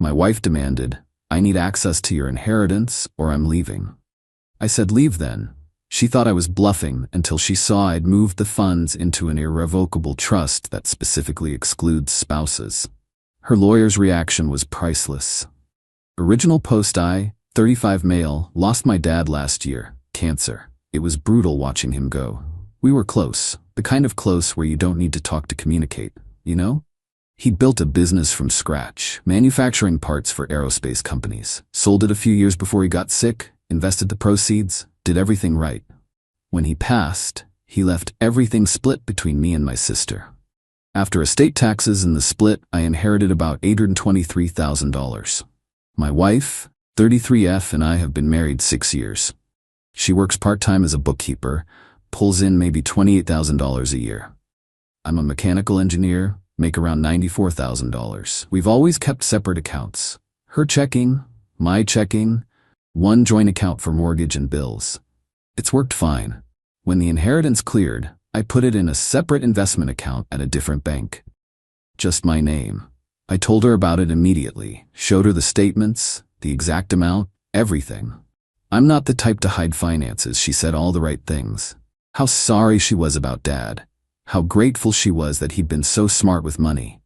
My wife demanded, "I need access to your inheritance or I'm leaving." I said, "Leave then." She thought I was bluffing until she saw I'd moved the funds into an irrevocable trust that specifically excludes spouses. Her lawyer's reaction was priceless. Original post: I, 35 male, lost my dad last year, cancer. It was brutal watching him go. We were close, the kind of close where you don't need to talk to communicate, you know? He built a business from scratch, manufacturing parts for aerospace companies, sold it a few years before he got sick, invested the proceeds, did everything right. When he passed, he left everything split between me and my sister. After estate taxes and the split, I inherited about $823,000. My wife, 33F, and I have been married 6 years. She works part-time as a bookkeeper, pulls in maybe $28,000 a year. I'm a mechanical engineer, make around $94,000. We've always kept separate accounts. Her checking, my checking, one joint account for mortgage and bills. It's worked fine. When the inheritance cleared, I put it in a separate investment account at a different bank. Just my name. I told her about it immediately, showed her the statements, the exact amount, everything. I'm not the type to hide finances. She said all the right things. How sorry she was about Dad. How grateful she was that he'd been so smart with money.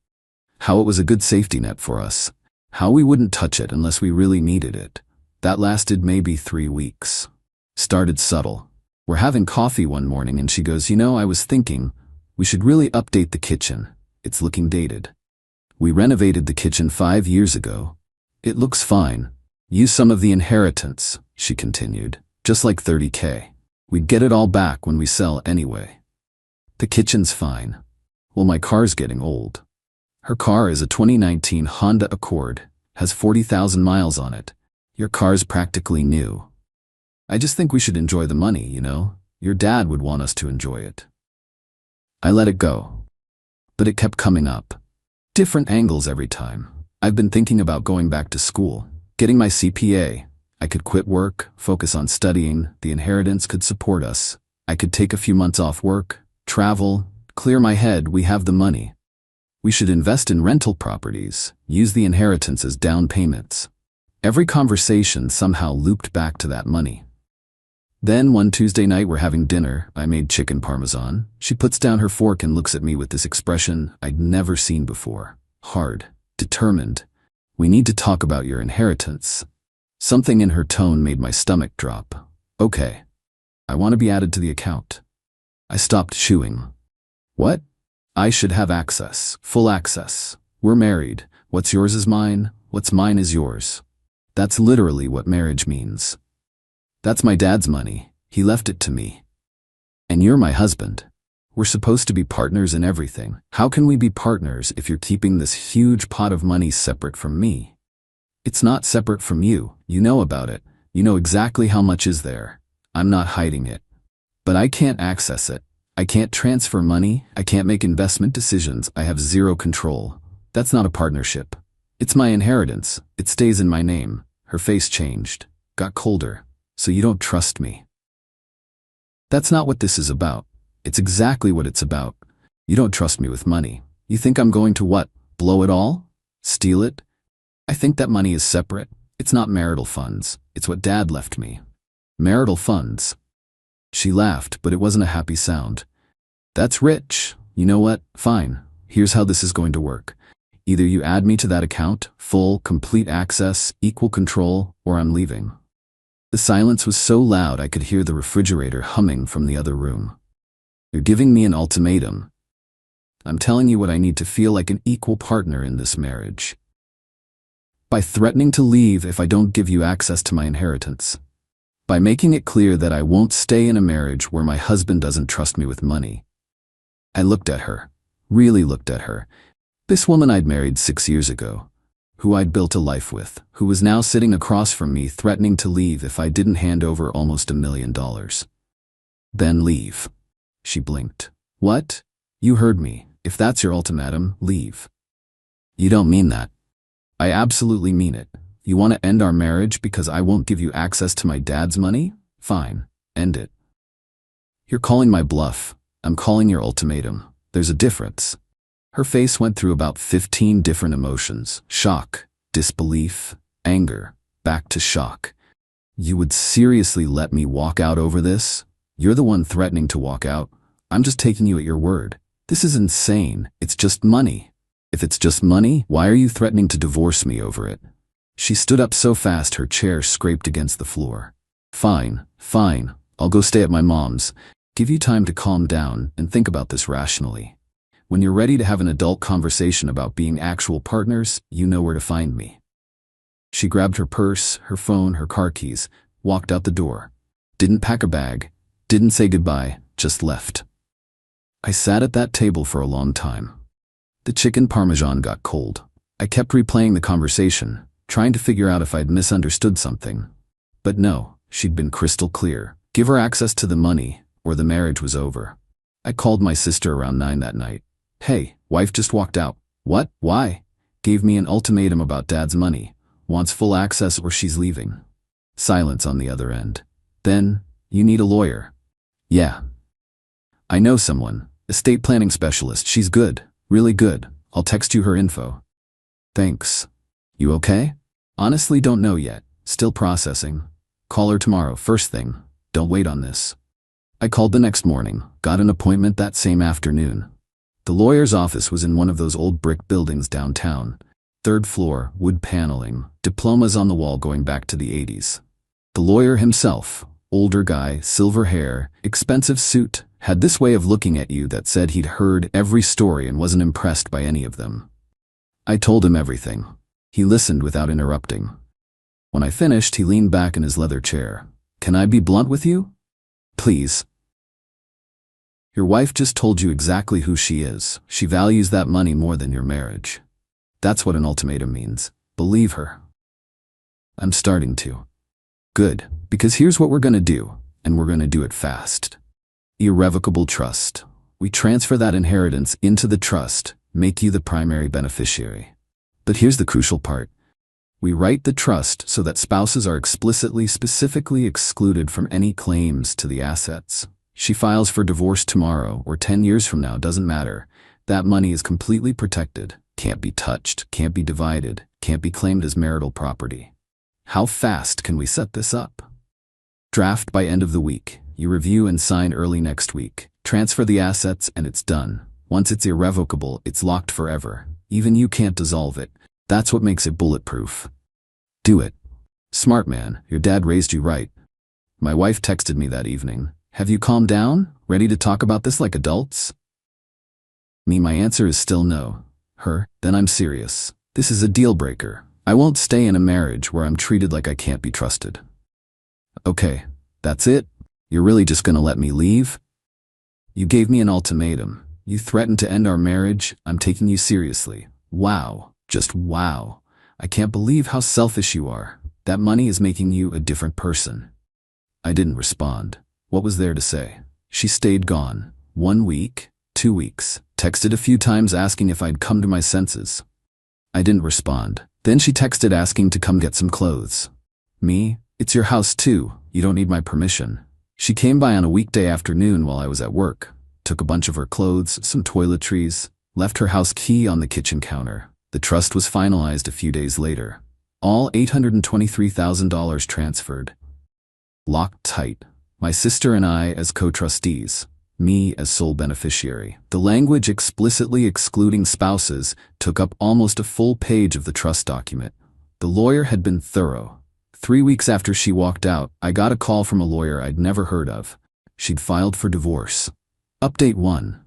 How it was a good safety net for us. How we wouldn't touch it unless we really needed it. That lasted maybe 3 weeks. Started subtle. We're having coffee one morning and she goes, "You know, I was thinking, we should really update the kitchen. It's looking dated. We renovated the kitchen 5 years ago. It looks fine. Use some of the inheritance," she continued, "just like $30K. We'd get it all back when we sell anyway. The kitchen's fine. Well, my car's getting old." Her car is a 2019 Honda Accord, has 40,000 miles on it. Your car's practically new. "I just think we should enjoy the money, you know? Your dad would want us to enjoy it." I let it go. But it kept coming up. Different angles every time. I've been thinking about going back to school, getting my CPA. I could quit work, focus on studying, the inheritance could support us. I could take a few months off work, travel, clear my head, we have the money. We should invest in rental properties, use the inheritance as down payments. Every conversation somehow looped back to that money. Then one Tuesday night we're having dinner. I made chicken parmesan. She puts down her fork and looks at me with this expression I'd never seen before. Hard, determined. "We need to talk about your inheritance." Something in her tone made my stomach drop. "Okay. I want to be added to the account." I stopped chewing. "What?" "I should have access, full access. We're married. What's yours is mine, what's mine is yours. That's literally what marriage means. That's my dad's money. He left it to me. And you're my husband. We're supposed to be partners in everything. How can we be partners if you're keeping this huge pot of money separate from me?" "It's not separate from you. You know about it. You know exactly how much is there. I'm not hiding it. But I can't access it. I can't transfer money. I can't make investment decisions. I have zero control. That's not a partnership. It's my inheritance. It stays in my name." Her face changed, got colder. "So you don't trust me?" "That's not what this is about. It's exactly what it's about. You don't trust me with money. You think I'm going to what? Blow it all? Steal it? I think that money is separate. It's not marital funds. It's what Dad left me." "Marital funds?" She laughed, but it wasn't a happy sound. "That's rich. You know what? Fine. Here's how this is going to work. Either you add me to that account, full, complete access, equal control, or I'm leaving." The silence was so loud I could hear the refrigerator humming from the other room. "You're giving me an ultimatum. I'm telling you what I need to feel like an equal partner in this marriage. By threatening to leave if I don't give you access to my inheritance. By making it clear that I won't stay in a marriage where my husband doesn't trust me with money." I looked at her, really looked at her. This woman I'd married 6 years ago, who I'd built a life with, who was now sitting across from me threatening to leave if I didn't hand over almost $1 million. "Then leave." She blinked. "What? You heard me. If that's your ultimatum, leave." "You don't mean that." "I absolutely mean it. You want to end our marriage because I won't give you access to my dad's money? Fine, end it." "You're calling my bluff. I'm calling your ultimatum. There's a difference." Her face went through about 15 different emotions: shock, disbelief, anger, back to shock. You would seriously let me walk out over this? You're the one threatening to walk out. I'm just taking you at your word. This is insane. It's just money. If it's just money, why are you threatening to divorce me over it? She stood up so fast her chair scraped against the floor. Fine, fine. I'll go stay at my mom's. Give you time to calm down and think about this rationally. When you're ready to have an adult conversation about being actual partners, you know where to find me. She grabbed her purse, her phone, her car keys, walked out the door. Didn't pack a bag, didn't say goodbye, just left. I sat at that table for a long time. The chicken parmesan got cold. I kept replaying the conversation, trying to figure out if I'd misunderstood something. But no, she'd been crystal clear. Give her access to the money, or the marriage was over. I called my sister around 9 that night. Hey, wife just walked out. What? Why? Gave me an ultimatum about dad's money. Wants full access or she's leaving. Silence on the other end. Then, you need a lawyer. Yeah. I know someone, estate planning specialist. She's good, really good. I'll text you her info. Thanks. You okay? Honestly, don't know yet. Still processing. Call her tomorrow, first thing. Don't wait on this. I called the next morning, got an appointment that same afternoon. The lawyer's office was in one of those old brick buildings downtown. 3rd floor, wood paneling, diplomas on the wall going back to the 80s. The lawyer himself, older guy, silver hair, expensive suit, had this way of looking at you that said he'd heard every story and wasn't impressed by any of them. I told him everything. He listened without interrupting. When I finished, he leaned back in his leather chair. Can I be blunt with you? Please. Your wife just told you exactly who she is. She values that money more than your marriage. That's what an ultimatum means. Believe her. I'm starting to. Good, because here's what we're going to do, and we're going to do it fast. Irrevocable trust. We transfer that inheritance into the trust, make you the primary beneficiary. But here's the crucial part. We write the trust so that spouses are specifically excluded from any claims to the assets. She files for divorce tomorrow or 10 years from now, doesn't matter. That money is completely protected, can't be touched, can't be divided, can't be claimed as marital property. How fast can we set this up? Draft by end of the week. You review and sign early next week. Transfer the assets and it's done. Once it's irrevocable, it's locked forever. Even you can't dissolve it. That's what makes it bulletproof. Do it. Smart man, your dad raised you right. My wife texted me that evening. Have you calmed down? Ready to talk about this like adults? Me, my answer is still no. Her, then I'm serious. This is a deal breaker. I won't stay in a marriage where I'm treated like I can't be trusted. Okay, that's it? You're really just gonna let me leave? You gave me an ultimatum. You threatened to end our marriage. I'm taking you seriously. Wow. Just wow. I can't believe how selfish you are. That money is making you a different person. I didn't respond. What was there to say? She stayed gone. 1 week, 2 weeks. Texted a few times asking if I'd come to my senses. I didn't respond. Then she texted asking to come get some clothes. Me? It's your house too. You don't need my permission. She came by on a weekday afternoon while I was at work. Took a bunch of her clothes, some toiletries, left her house key on the kitchen counter. The trust was finalized a few days later. All $823,000 transferred. Locked tight. My sister and I as co-trustees. Me as sole beneficiary. The language explicitly excluding spouses took up almost a full page of the trust document. The lawyer had been thorough. 3 weeks after she walked out, I got a call from a lawyer I'd never heard of. She'd filed for divorce. Update 1.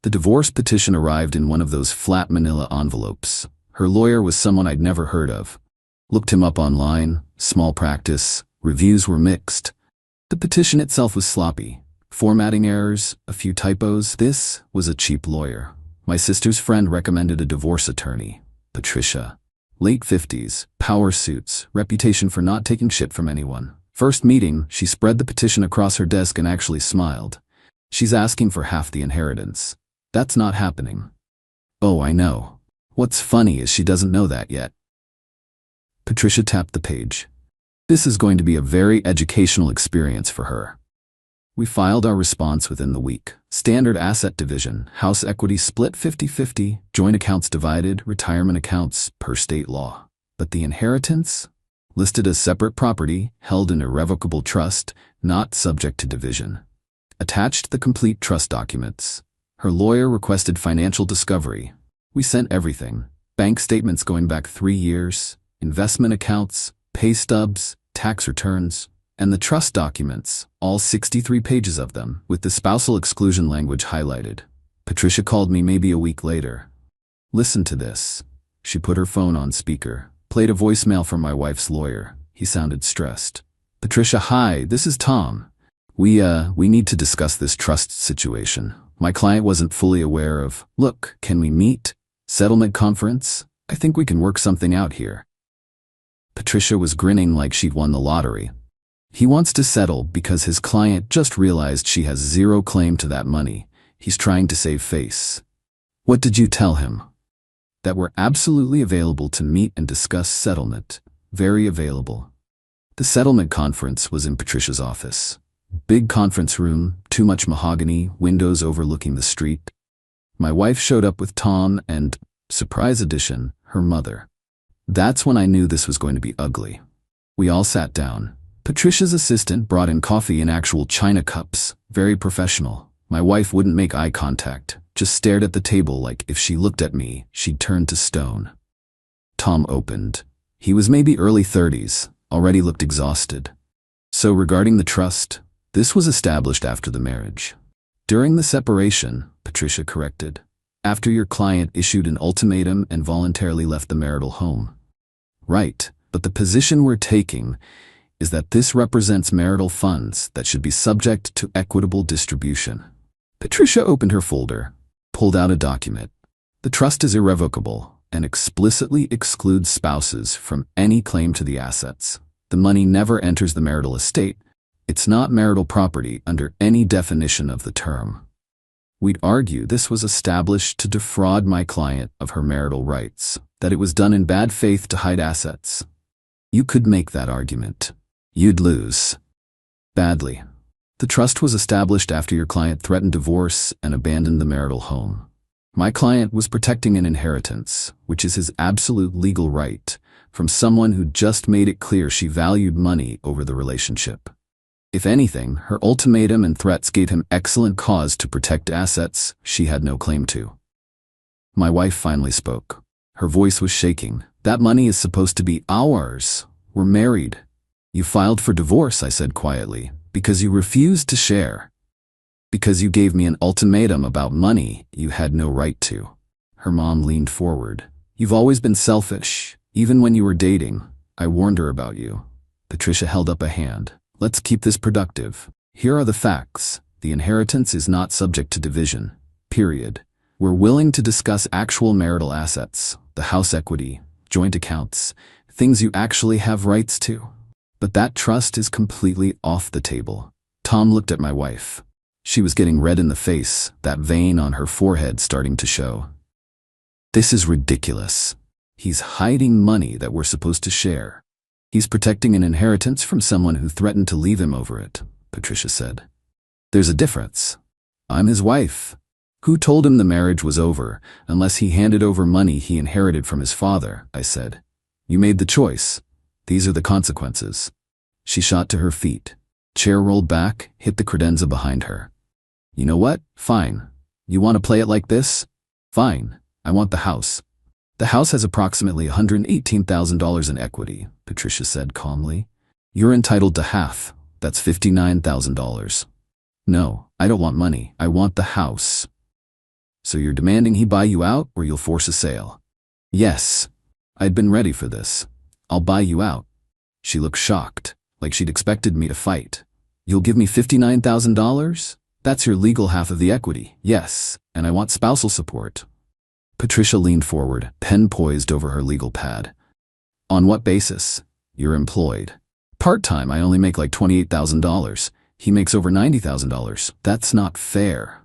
The divorce petition arrived in one of those flat manila envelopes. Her lawyer was someone I'd never heard of. Looked him up online, small practice, reviews were mixed. The petition itself was sloppy. Formatting errors, a few typos. This was a cheap lawyer. My sister's friend recommended a divorce attorney, Patricia. Late 50s, power suits, reputation for not taking shit from anyone. First meeting, she spread the petition across her desk and actually smiled. She's asking for half the inheritance. That's not happening. Oh, I know. What's funny is she doesn't know that yet. Patricia tapped the page. This is going to be a very educational experience for her. We filed our response within the week. Standard asset division, house equity split 50-50, joint accounts divided, retirement accounts per state law. But the inheritance? Listed as separate property, held in irrevocable trust, not subject to division. Attached the complete trust documents. Her lawyer requested financial discovery. We sent everything. Bank statements going back 3 years, investment accounts, pay stubs, tax returns, and the trust documents, all 63 pages of them, with the spousal exclusion language highlighted. Patricia called me maybe a week later. Listen to this. She put her phone on speaker, played a voicemail from my wife's lawyer. He sounded stressed. Patricia, hi, this is Tom. We need to discuss this trust situation. My client wasn't fully aware of, look, can we meet? Settlement conference? I think we can work something out here. Patricia was grinning like she'd won the lottery. He wants to settle because his client just realized she has zero claim to that money. He's trying to save face. What did you tell him? That we're absolutely available to meet and discuss settlement. Very available. The settlement conference was in Patricia's office. Big conference room, too much mahogany, windows overlooking the street. My wife showed up with Tom and, surprise addition, her mother. That's when I knew this was going to be ugly. We all sat down. Patricia's assistant brought in coffee in actual china cups, very professional. My wife wouldn't make eye contact, just stared at the table like if she looked at me, she'd turn to stone. Tom opened. He was maybe early 30s, already looked exhausted. So regarding the trust, this was established after the marriage. During the separation, Patricia corrected. After your client issued an ultimatum and voluntarily left the marital home. Right, but the position we're taking is that this represents marital funds that should be subject to equitable distribution. Patricia opened her folder, pulled out a document. The trust is irrevocable and explicitly excludes spouses from any claim to the assets. The money never enters the marital estate. It's not marital property under any definition of the term. We'd argue this was established to defraud my client of her marital rights, that it was done in bad faith to hide assets. You could make that argument. You'd lose. Badly. The trust was established after your client threatened divorce and abandoned the marital home. My client was protecting an inheritance, which is his absolute legal right, from someone who just made it clear she valued money over the relationship. If anything, her ultimatum and threats gave him excellent cause to protect assets she had no claim to. My wife finally spoke. Her voice was shaking. That money is supposed to be ours. We're married. You filed for divorce, I said quietly, because you refused to share. Because you gave me an ultimatum about money you had no right to. Her mom leaned forward. You've always been selfish. Even when you were dating, I warned her about you. Patricia held up a hand. Let's keep this productive. Here are the facts. The inheritance is not subject to division. Period. We're willing to discuss actual marital assets, the house equity, joint accounts, things you actually have rights to. But that trust is completely off the table. Tom looked at my wife. She was getting red in the face, that vein on her forehead starting to show. This is ridiculous. He's hiding money that we're supposed to share. He's protecting an inheritance from someone who threatened to leave him over it, Patricia said. There's a difference. I'm his wife. Who told him the marriage was over unless he handed over money he inherited from his father, I said. You made the choice. These are the consequences. She shot to her feet. Chair rolled back, hit the credenza behind her. You know what? Fine. You want to play it like this? Fine. I want the house. The house has approximately $118,000 in equity, Patricia said calmly. You're entitled to half. That's $59,000. No, I don't want money. I want the house. So you're demanding he buy you out or you'll force a sale? Yes. I'd been ready for this. I'll buy you out. She looked shocked, like she'd expected me to fight. You'll give me $59,000? That's your legal half of the equity. Yes, and I want spousal support. Patricia leaned forward, pen poised over her legal pad. On what basis? You're employed. Part-time, I only make like $28,000. He makes over $90,000. That's not fair.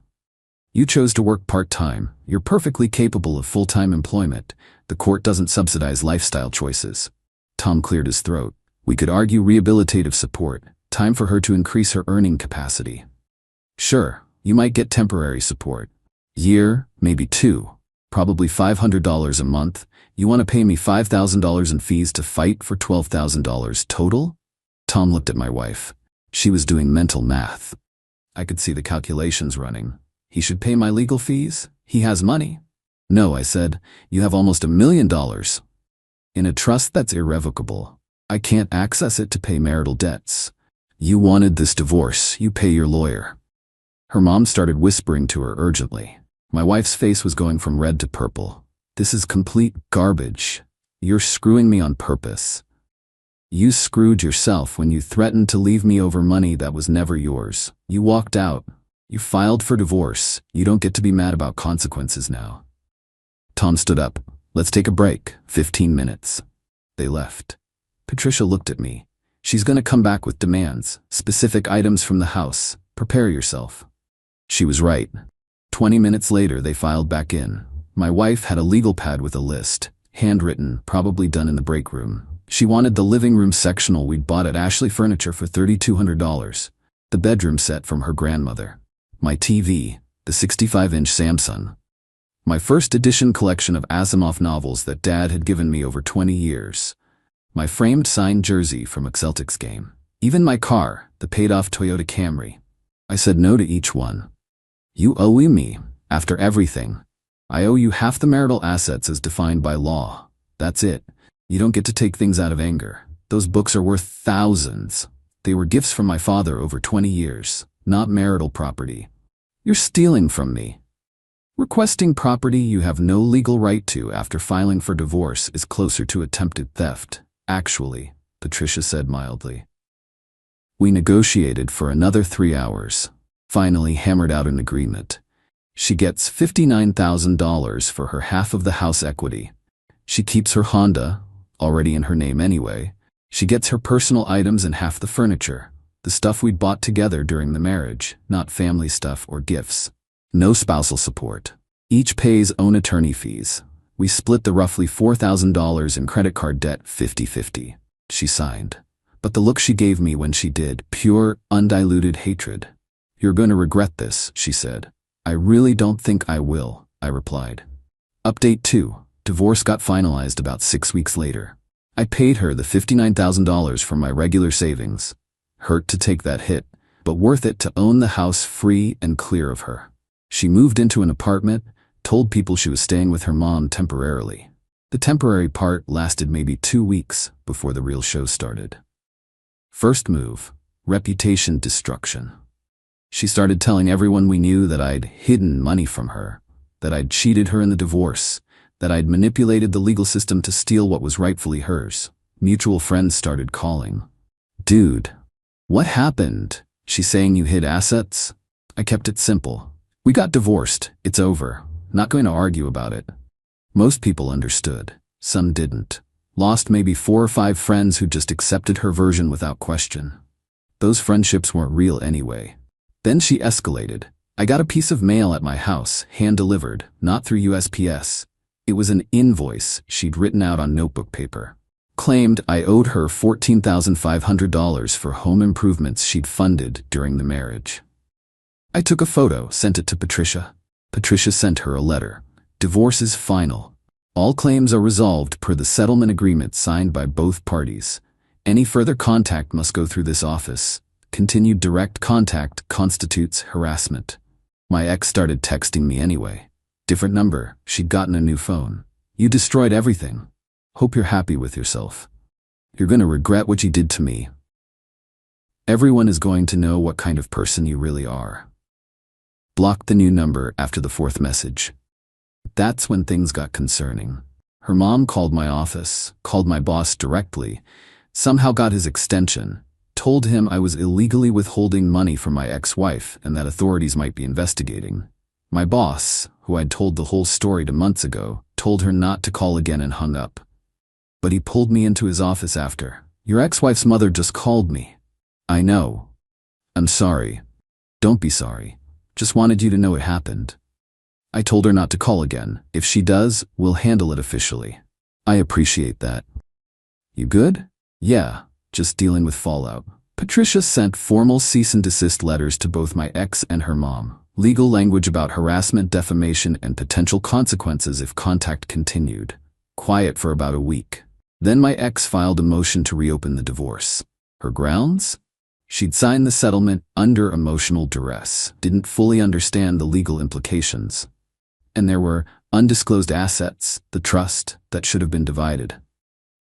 You chose to work part-time. You're perfectly capable of full-time employment. The court doesn't subsidize lifestyle choices. Tom cleared his throat. We could argue rehabilitative support. Time for her to increase her earning capacity. Sure, you might get temporary support. Year, maybe 2. Probably $500 a month. You want to pay me $5,000 in fees to fight for $12,000 total? Tom looked at my wife. She was doing mental math. I could see the calculations running. He should pay my legal fees? He has money. No, I said, you have almost $1 million in a trust that's irrevocable. I can't access it to pay marital debts. You wanted this divorce, you pay your lawyer. Her mom started whispering to her urgently. My wife's face was going from red to purple. This is complete garbage. You're screwing me on purpose. You screwed yourself when you threatened to leave me over money that was never yours. You walked out. You filed for divorce. You don't get to be mad about consequences now. Tom stood up. Let's take a break. 15 minutes. They left. Patricia looked at me. She's gonna come back with demands, specific items from the house. Prepare yourself. She was right. 20 minutes later, they filed back in. My wife had a legal pad with a list, handwritten, probably done in the break room. She wanted the living room sectional we'd bought at Ashley Furniture for $3,200, the bedroom set from her grandmother, my TV, the 65-inch Samsung, my first edition collection of Asimov novels that Dad had given me over 20 years, my framed signed jersey from a Celtics game, even my car, the paid-off Toyota Camry. I said no to each one. You owe me, after everything. I owe you half the marital assets as defined by law. That's it. You don't get to take things out of anger. Those books are worth thousands. They were gifts from my father over 20 years, not marital property. You're stealing from me. Requesting property you have no legal right to after filing for divorce is closer to attempted theft. Actually, Patricia said mildly. We negotiated for another 3 hours. Finally hammered out an agreement. She gets $59,000 for her half of the house equity. She keeps her Honda, already in her name anyway. She gets her personal items and half the furniture, the stuff we'd bought together during the marriage, not family stuff or gifts. No spousal support. Each pays own attorney fees. We split the roughly $4,000 in credit card debt 50-50. She signed. But the look she gave me when she did, pure, undiluted hatred. You're going to regret this, she said. I really don't think I will, I replied. Update 2. Divorce got finalized about 6 weeks later. I paid her the $59,000 from my regular savings. Hurt to take that hit, but worth it to own the house free and clear of her. She moved into an apartment, told people she was staying with her mom temporarily. The temporary part lasted maybe 2 weeks before the real show started. First move, reputation destruction. She started telling everyone we knew that I'd hidden money from her, that I'd cheated her in the divorce, that I'd manipulated the legal system to steal what was rightfully hers. Mutual friends started calling. Dude, what happened? She's saying you hid assets? I kept it simple. We got divorced. It's over. Not going to argue about it. Most people understood. Some didn't. Lost maybe 4 or 5 friends who just accepted her version without question. Those friendships weren't real anyway. Then she escalated. I got a piece of mail at my house, hand-delivered, not through USPS. It was an invoice she'd written out on notebook paper. Claimed I owed her $14,500 for home improvements she'd funded during the marriage. I took a photo, sent it to Patricia. Patricia sent her a letter. Divorce is final. All claims are resolved per the settlement agreement signed by both parties. Any further contact must go through this office. Continued direct contact constitutes harassment. My ex started texting me anyway. Different number, she'd gotten a new phone. You destroyed everything. Hope you're happy with yourself. You're gonna regret what you did to me. Everyone is going to know what kind of person you really are. Blocked the new number after the 4th message. That's when things got concerning. Her mom called my office, called my boss directly, somehow got his extension, told him I was illegally withholding money from my ex-wife and that authorities might be investigating. My boss, who I'd told the whole story to months ago, told her not to call again and hung up. But he pulled me into his office after. Your ex-wife's mother just called me. I know. I'm sorry. Don't be sorry. Just wanted you to know it happened. I told her not to call again. If she does, we'll handle it officially. I appreciate that. You good? Yeah, just dealing with fallout. Patricia sent formal cease and desist letters to both my ex and her mom. Legal language about harassment, defamation, and potential consequences if contact continued. Quiet for about a week. Then my ex filed a motion to reopen the divorce. Her grounds? She'd signed the settlement under emotional duress, didn't fully understand the legal implications. And there were undisclosed assets, the trust, that should have been divided.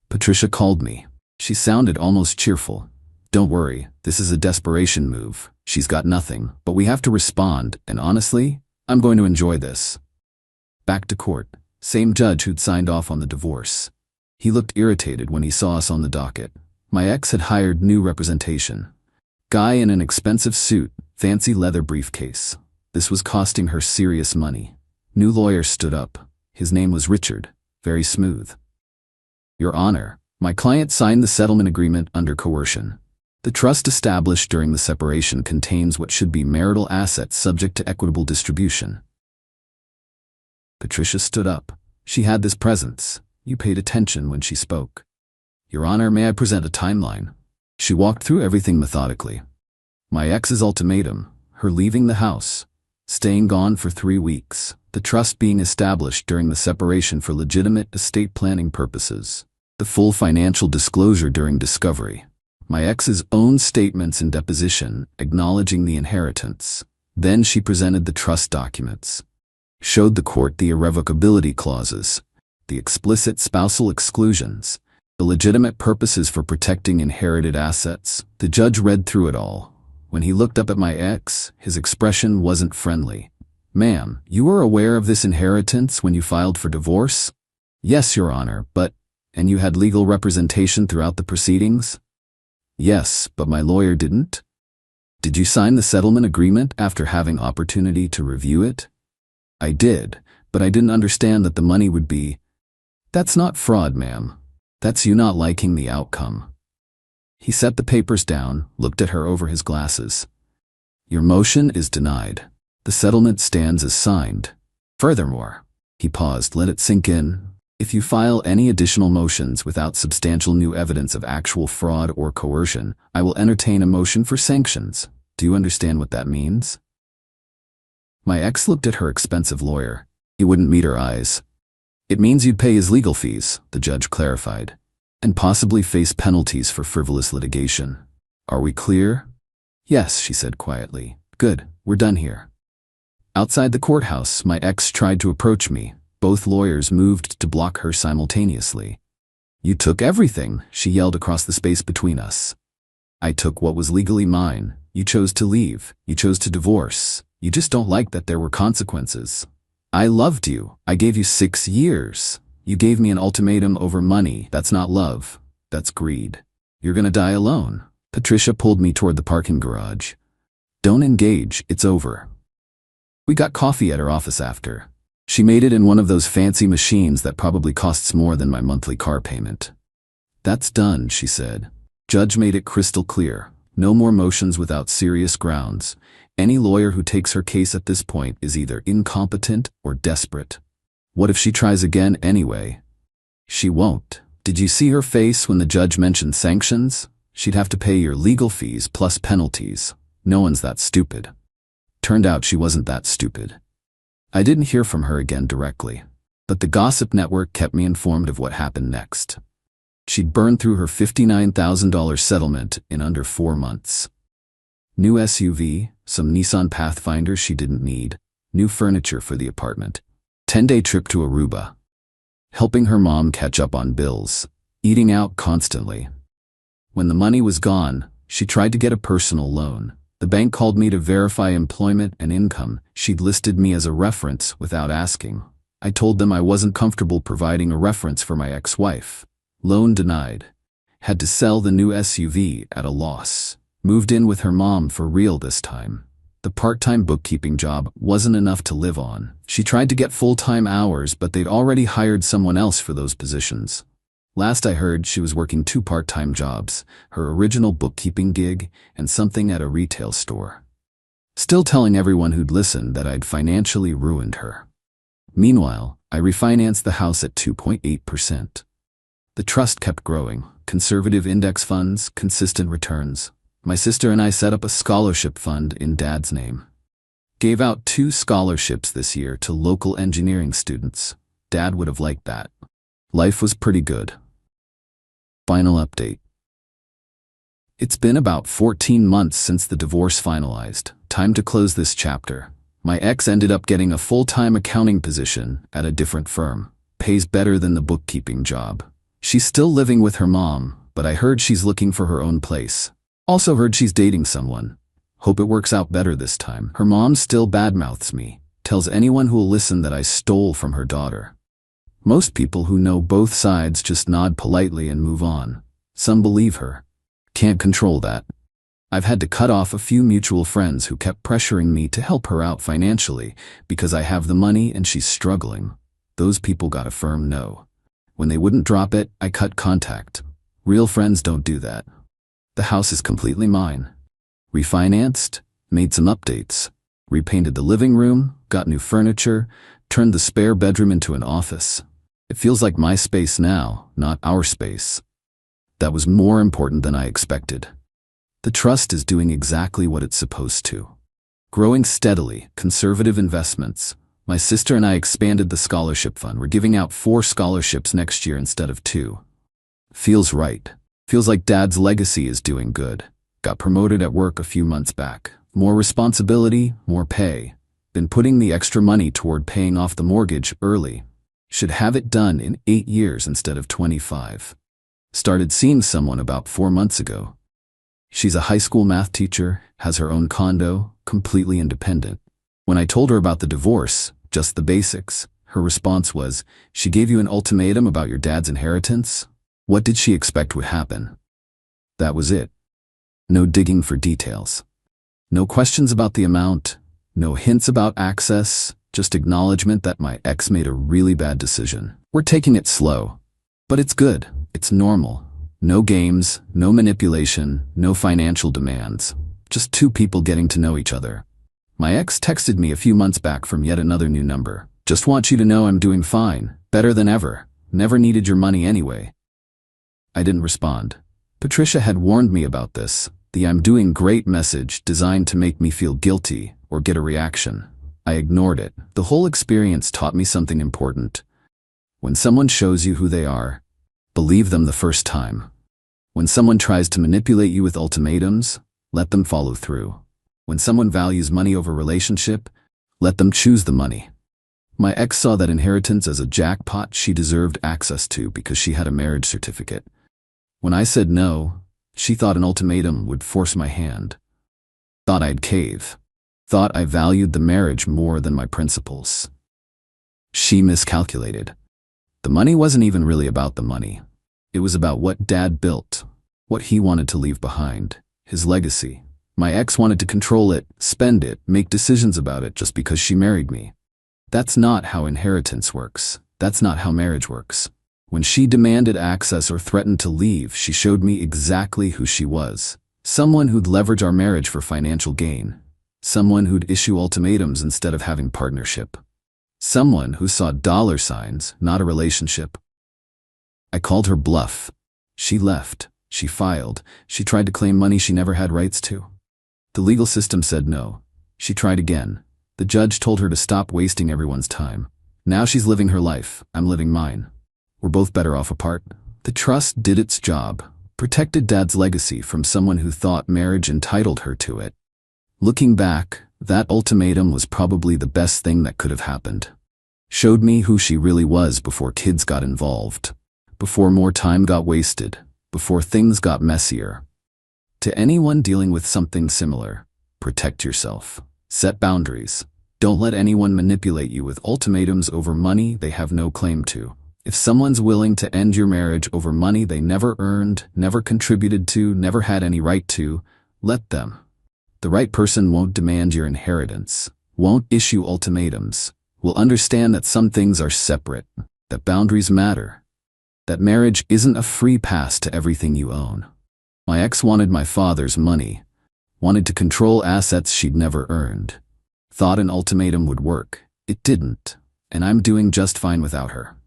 Patricia called me. She sounded almost cheerful. Don't worry, this is a desperation move. She's got nothing, but we have to respond, and honestly, I'm going to enjoy this. Back to court. Same judge who'd signed off on the divorce. He looked irritated when he saw us on the docket. My ex had hired new representation. Guy in an expensive suit, fancy leather briefcase. This was costing her serious money. New lawyer stood up. His name was Richard. Very smooth. Your Honor, my client signed the settlement agreement under coercion. The trust established during the separation contains what should be marital assets subject to equitable distribution. Patricia stood up. She had this presence. You paid attention when she spoke. Your Honor, may I present a timeline? She walked through everything methodically. My ex's ultimatum, her leaving the house, staying gone for 3 weeks, the trust being established during the separation for legitimate estate planning purposes, the full financial disclosure during discovery, my ex's own statements in deposition acknowledging the inheritance. Then she presented the trust documents, showed the court the irrevocability clauses, the explicit spousal exclusions, the legitimate purposes for protecting inherited assets. The judge read through it all. When he looked up at my ex, his expression wasn't friendly. Ma'am, you were aware of this inheritance when you filed for divorce? Yes, Your Honor, but... And you had legal representation throughout the proceedings? Yes, but my lawyer didn't. Did you sign the settlement agreement after having opportunity to review it? I did, but I didn't understand that the money would be... That's not fraud, ma'am. That's you not liking the outcome. He set the papers down, looked at her over his glasses. Your motion is denied. The settlement stands as signed. Furthermore, he paused, let it sink in. If you file any additional motions without substantial new evidence of actual fraud or coercion, I will entertain a motion for sanctions. Do you understand what that means? My ex looked at her expensive lawyer. He wouldn't meet her eyes. It means you'd pay his legal fees, the judge clarified, and possibly face penalties for frivolous litigation. Are we clear? Yes, she said quietly. Good, we're done here. Outside the courthouse, my ex tried to approach me. Both lawyers moved to block her simultaneously. You took everything, she yelled across the space between us. I took what was legally mine. You chose to leave. You chose to divorce. You just don't like that there were consequences. I loved you. I gave you 6 years. You gave me an ultimatum over money. That's not love. That's greed. You're gonna die alone. Patricia pulled me toward the parking garage. Don't engage. It's over. We got coffee at her office after. She made it in one of those fancy machines that probably costs more than my monthly car payment. That's done, she said. Judge made it crystal clear. No more motions without serious grounds. Any lawyer who takes her case at this point is either incompetent or desperate. What if she tries again anyway? She won't. Did you see her face when the judge mentioned sanctions? She'd have to pay your legal fees plus penalties. No one's that stupid. Turned out she wasn't that stupid. I didn't hear from her again directly, but the gossip network kept me informed of what happened next. She'd burned through her $59,000 settlement in under 4 months. New SUV, some Nissan Pathfinders she didn't need, new furniture for the apartment, 10-day trip to Aruba, helping her mom catch up on bills, eating out constantly. When the money was gone, she tried to get a personal loan. The bank called me to verify employment and income. She'd listed me as a reference without asking. I told them I wasn't comfortable providing a reference for my ex-wife. Loan denied. Had to sell the new SUV at a loss. Moved in with her mom for real this time. The part-time bookkeeping job wasn't enough to live on. She tried to get full-time hours, but they'd already hired someone else for those positions. Last I heard, she was working 2 part-time jobs, her original bookkeeping gig and something at a retail store. Still telling everyone who'd listened that I'd financially ruined her. Meanwhile, I refinanced the house at 2.8%. The trust kept growing. Conservative index funds, consistent returns. My sister and I set up a scholarship fund in Dad's name. Gave out 2 scholarships this year to local engineering students. Dad would have liked that. Life was pretty good. Final update. It's been about 14 months since the divorce finalized. Time to close this chapter. My ex ended up getting a full-time accounting position at a different firm. Pays better than the bookkeeping job. She's still living with her mom, but I heard she's looking for her own place. Also heard she's dating someone. Hope it works out better this time. Her mom still badmouths me, tells anyone who'll listen that I stole from her daughter. Most people who know both sides just nod politely and move on. Some believe her. Can't control that. I've had to cut off a few mutual friends who kept pressuring me to help her out financially because I have the money and she's struggling. Those people got a firm no. When they wouldn't drop it, I cut contact. Real friends don't do that. The house is completely mine. Refinanced, made some updates, repainted the living room, got new furniture, turned the spare bedroom into an office. It feels like my space now, not our space. That was more important than I expected. The trust is doing exactly what it's supposed to. Growing steadily, conservative investments. My sister and I expanded the scholarship fund. We're giving out 4 scholarships next year instead of 2. Feels right. Feels like Dad's legacy is doing good. Got promoted at work a few months back. More responsibility, more pay. Been putting the extra money toward paying off the mortgage early. Should have it done in 8 years instead of 25. Started seeing someone about 4 months ago. She's a high school math teacher, has her own condo, completely independent. When I told her about the divorce, just the basics, her response was, "She gave you an ultimatum about your dad's inheritance?" What did she expect would happen? That was it. No digging for details. No questions about the amount, no hints about access, just acknowledgement that my ex made a really bad decision. We're taking it slow, but it's good, it's normal. No games, no manipulation, no financial demands. Just 2 people getting to know each other. My ex texted me a few months back from yet another new number. "Just want you to know I'm doing fine, better than ever. Never needed your money anyway." I didn't respond. Patricia had warned me about this. The "I'm doing great" message designed to make me feel guilty or get a reaction. I ignored it. The whole experience taught me something important. When someone shows you who they are, believe them the first time. When someone tries to manipulate you with ultimatums, let them follow through. When someone values money over relationship, let them choose the money. My ex saw that inheritance as a jackpot she deserved access to because she had a marriage certificate. When I said no, she thought an ultimatum would force my hand. Thought I'd cave. Thought I valued the marriage more than my principles. She miscalculated. The money wasn't even really about the money. It was about what Dad built, what he wanted to leave behind, his legacy. My ex wanted to control it, spend it, make decisions about it just because she married me. That's not how inheritance works. That's not how marriage works. When she demanded access or threatened to leave, she showed me exactly who she was. Someone who'd leverage our marriage for financial gain. Someone who'd issue ultimatums instead of having partnership. Someone who saw dollar signs, not a relationship. I called her bluff. She left. She filed. She tried to claim money she never had rights to. The legal system said no. She tried again. The judge told her to stop wasting everyone's time. Now she's living her life. I'm living mine. We're both better off apart. The trust did its job. Protected Dad's legacy from someone who thought marriage entitled her to it. Looking back, that ultimatum was probably the best thing that could have happened. Showed me who she really was before kids got involved. Before more time got wasted. Before things got messier. To anyone dealing with something similar, protect yourself. Set boundaries. Don't let anyone manipulate you with ultimatums over money they have no claim to. If someone's willing to end your marriage over money they never earned, never contributed to, never had any right to, let them. The right person won't demand your inheritance, won't issue ultimatums, will understand that some things are separate, that boundaries matter, that marriage isn't a free pass to everything you own. My ex wanted my father's money, wanted to control assets she'd never earned. Thought an ultimatum would work. It didn't, and I'm doing just fine without her.